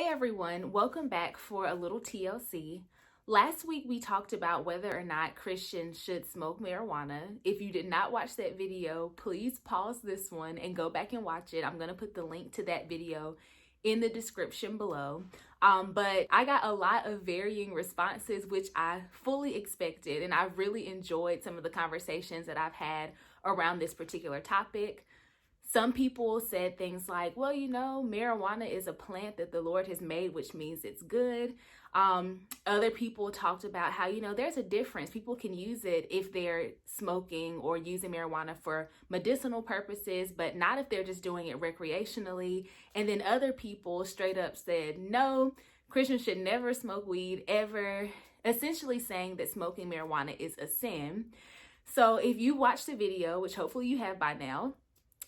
Hey everyone, welcome back for a little TLC. Last week we talked about whether or not Christians should smoke marijuana. If you did not watch that video, please pause this one and go back and watch it. I'm going to put the link to that video in the description below. But I got a lot of varying responses, which I fully expected, and I really enjoyed some of the conversations that I've had around this particular topic. Some people said things like, well, marijuana is a plant that the Lord has made, which means it's good. Other people talked about how, there's a difference. People can use it if they're smoking or using marijuana for medicinal purposes, but not if they're just doing it recreationally. And then other people straight up said, no, Christians should never smoke weed ever, essentially saying that smoking marijuana is a sin. So if you watched the video, which hopefully you have by now,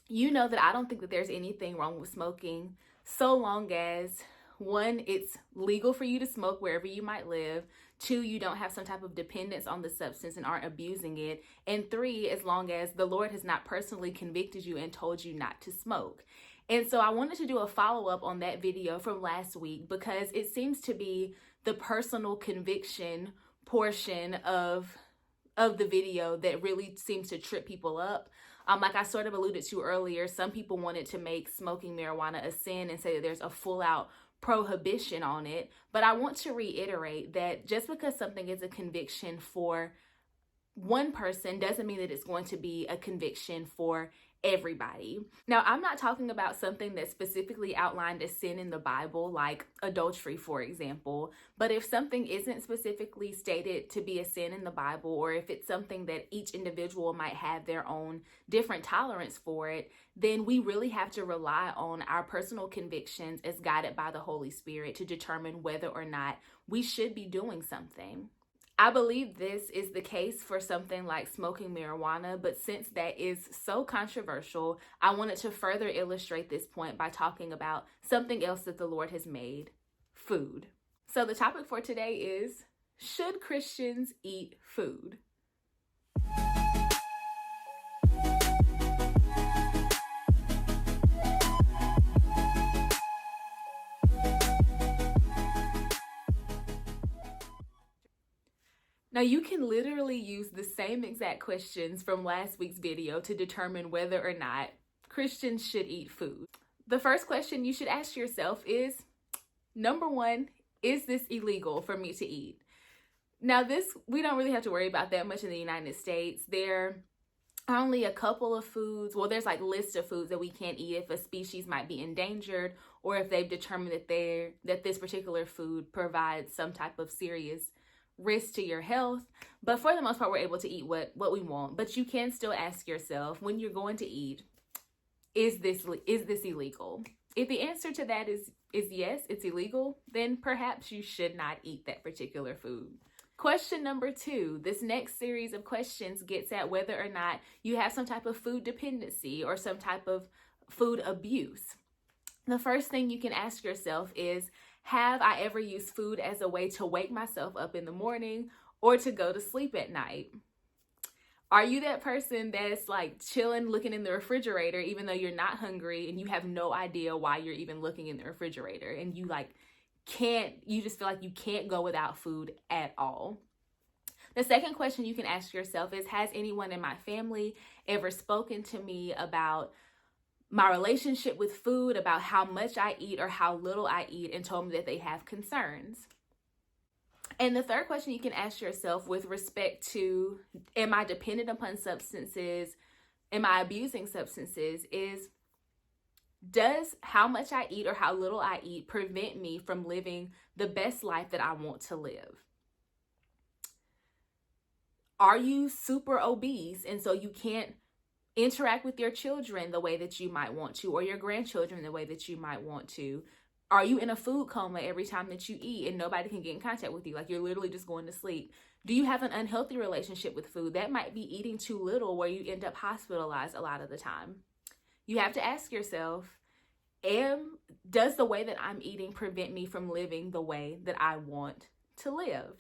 you know that I don't think that there's anything wrong with smoking so long as, one, it's legal for you to smoke wherever you might live. Two, you don't have some type of dependence on the substance and aren't abusing it. And three, as long as the Lord has not personally convicted you and told you not to smoke. And so I wanted to do a follow-up on that video from last week because it seems to be the personal conviction portion of the video that really seems to trip people up. Like I sort of alluded to earlier, some people wanted to make smoking marijuana a sin and say that there's a full-out prohibition on it. But I want to reiterate that just because something is a conviction for one person doesn't mean that it's going to be a conviction for everybody. Now, I'm not talking about something that's specifically outlined as sin in the Bible, like adultery, for example. But if something isn't specifically stated to be a sin in the Bible, or if it's something that each individual might have their own different tolerance for it, then we really have to rely on our personal convictions as guided by the Holy Spirit to determine whether or not we should be doing something. I believe this is the case for something like smoking marijuana, but since that is so controversial, I wanted to further illustrate this point by talking about something else that the Lord has made: food. So the topic for today is, should Christians eat food? Now, you can literally use the same exact questions from last week's video to determine whether or not Christians should eat food. The first question you should ask yourself is, number one, is this illegal for me to eat? Now, this, we don't really have to worry about that much in the United States. There are only a couple of foods, well, there's like lists of foods that we can't eat if a species might be endangered, or if they've determined that this particular food provides some type of serious risk to your health. But for the most part, we're able to eat what we want. But you can still ask yourself, when you're going to eat, is this illegal? If the answer to that is yes, it's illegal, then perhaps you should not eat that particular food. Question number two, this next series of questions gets at whether or not you have some type of food dependency or some type of food abuse. The first thing you can ask yourself is, have I ever used food as a way to wake myself up in the morning or to go to sleep at night? Are you that person that's like chilling, looking in the refrigerator, even though you're not hungry and you have no idea why you're even looking in the refrigerator, and you just feel like you can't go without food at all? The second question you can ask yourself is, has anyone in my family ever spoken to me about my relationship with food, about how much I eat or how little I eat, and told me that they have concerns? And the third question you can ask yourself with respect to, am I dependent upon substances? Am I abusing substances? Is, does how much I eat or how little I eat prevent me from living the best life that I want to live? Are you super obese and so you can't interact with your children the way that you might want to, or your grandchildren the way that you might want to? Are you in a food coma every time that you eat and nobody can get in contact with you? Like, you're literally just going to sleep. Do you have an unhealthy relationship with food? That might be eating too little, where you end up hospitalized a lot of the time. You have to ask yourself, does the way that I'm eating prevent me from living the way that I want to live?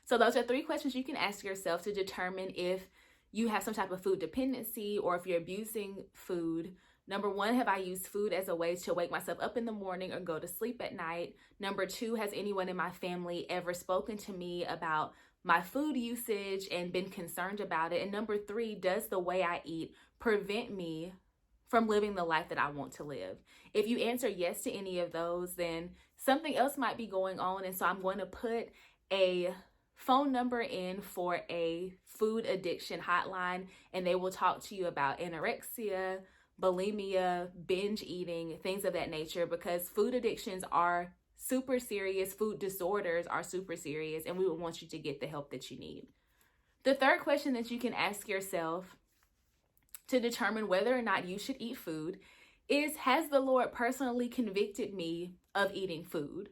So those are three questions you can ask yourself to determine if you have some type of food dependency or if you're abusing food Number one, have I used food as a way to wake myself up in the morning or go to sleep at night? Number two, has anyone in my family ever spoken to me about my food usage and been concerned about it? And number three, does the way I eat prevent me from living the life that I want to live? If you answer yes to any of those, then something else might be going on. And so I'm going to put a phone number in for a food addiction hotline, and they will talk to you about anorexia, bulimia, binge eating, things of that nature, because food addictions are super serious. Food disorders are super serious, and we would want you to get the help that you need. The third question that you can ask yourself to determine whether or not you should eat food is, has the Lord personally convicted me of eating food?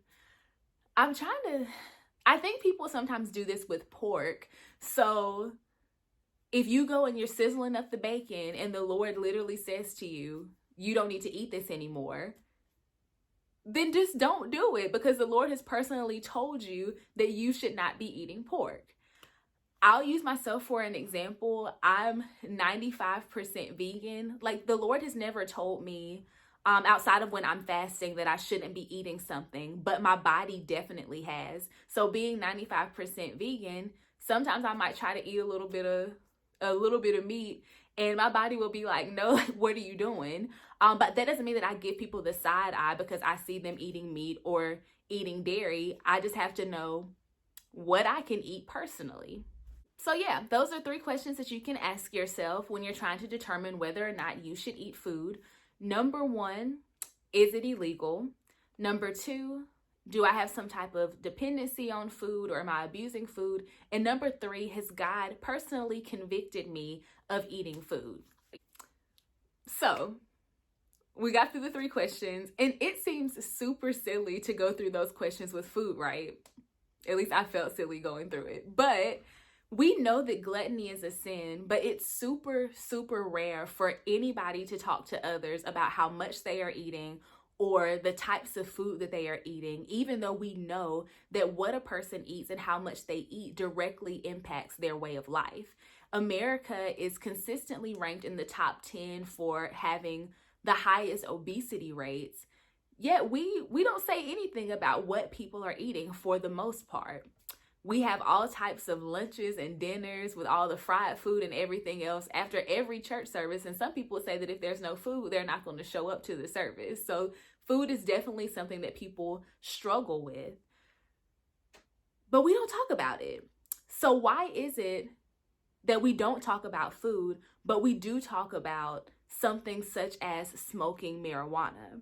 I think people sometimes do this with pork. So if you go and you're sizzling up the bacon and the Lord literally says to you, you don't need to eat this anymore, then just don't do it, because the Lord has personally told you that you should not be eating pork. I'll use myself for an example. I'm 95% vegan. Like, the Lord has never told me, outside of when I'm fasting, that I shouldn't be eating something, but my body definitely has. So being 95% vegan, sometimes I might try to eat a little bit of meat, and my body will be like, no, like, what are you doing? But that doesn't mean that I give people the side eye because I see them eating meat or eating dairy. I just have to know what I can eat personally. So yeah, those are 3 questions that you can ask yourself when you're trying to determine whether or not you should eat food. Number 1, is it illegal? Number 2, do I have some type of dependency on food, or am I abusing food? And number 3, has God personally convicted me of eating food? So we got through the 3 questions, and it seems super silly to go through those questions with food, right? At least I felt silly going through it. But we know that gluttony is a sin, but it's super, super rare for anybody to talk to others about how much they are eating or the types of food that they are eating, even though we know that what a person eats and how much they eat directly impacts their way of life. America is consistently ranked in the top 10 for having the highest obesity rates, yet we don't say anything about what people are eating for the most part. We have all types of lunches and dinners with all the fried food and everything else after every church service. And some people say that if there's no food, they're not going to show up to the service. So food is definitely something that people struggle with. But we don't talk about it. So why is it that we don't talk about food, but we do talk about something such as smoking marijuana?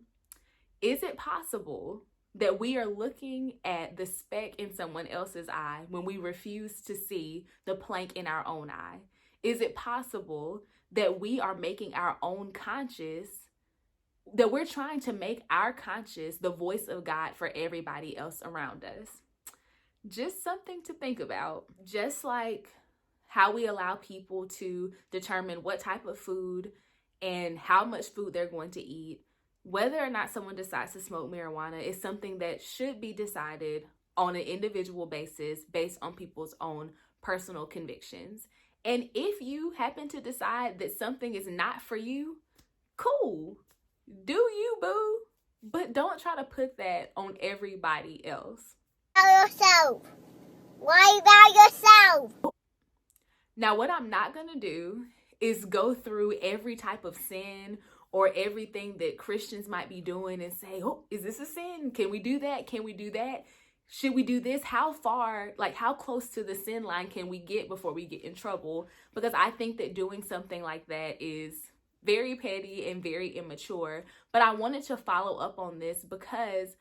Is it possible that we are looking at the speck in someone else's eye when we refuse to see the plank in our own eye? Is it possible that we are making our own conscience, that we're trying to make our conscience the voice of God for everybody else around us? Just something to think about. Just like how we allow people to determine what type of food and how much food they're going to eat, whether or not someone decides to smoke marijuana is something that should be decided on an individual basis based on people's own personal convictions. And if you happen to decide that something is not for you, cool. Do you, boo? But don't try to put that on everybody else. By yourself. Why by yourself? Now, what I'm not going to do is go through every type of sin or everything that Christians might be doing and say, oh, is this a sin? Can we do that? Can we do that? Should we do this? How far, like how close to the sin line can we get before we get in trouble? Because I think that doing something like that is very petty and very immature. But I wanted to follow up on this because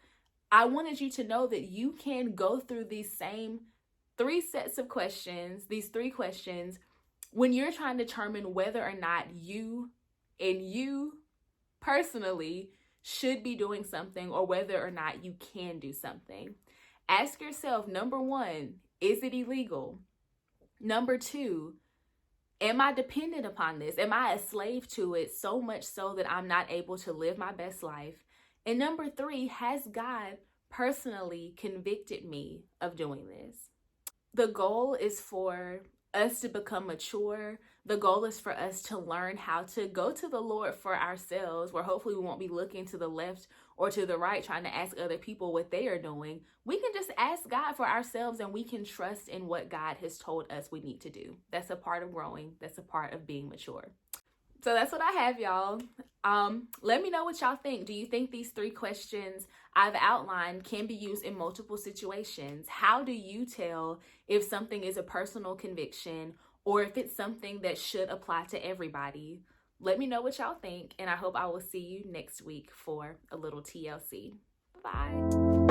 I wanted you to know that you can go through these same 3 sets of questions, these 3 questions, when you're trying to determine whether or not you personally should be doing something or whether or not you can do something. Ask yourself, number 1, is it illegal? Number 2, am I dependent upon this? Am I a slave to it so much so that I'm not able to live my best life? And number 3, has God personally convicted me of doing this? The goal is for us to become mature. The goal is for us to learn how to go to the Lord for ourselves, where hopefully we won't be looking to the left or to the right trying to ask other people what they are doing. We can just ask God for ourselves, and we can trust in what God has told us we need to do. That's a part of growing. That's a part of being mature. So that's what I have, y'all. Let me know what y'all think. Do you think these 3 questions I've outlined can be used in multiple situations? How do you tell if something is a personal conviction or if it's something that should apply to everybody? Let me know what y'all think, and I hope I will see you next week for a little TLC. Bye.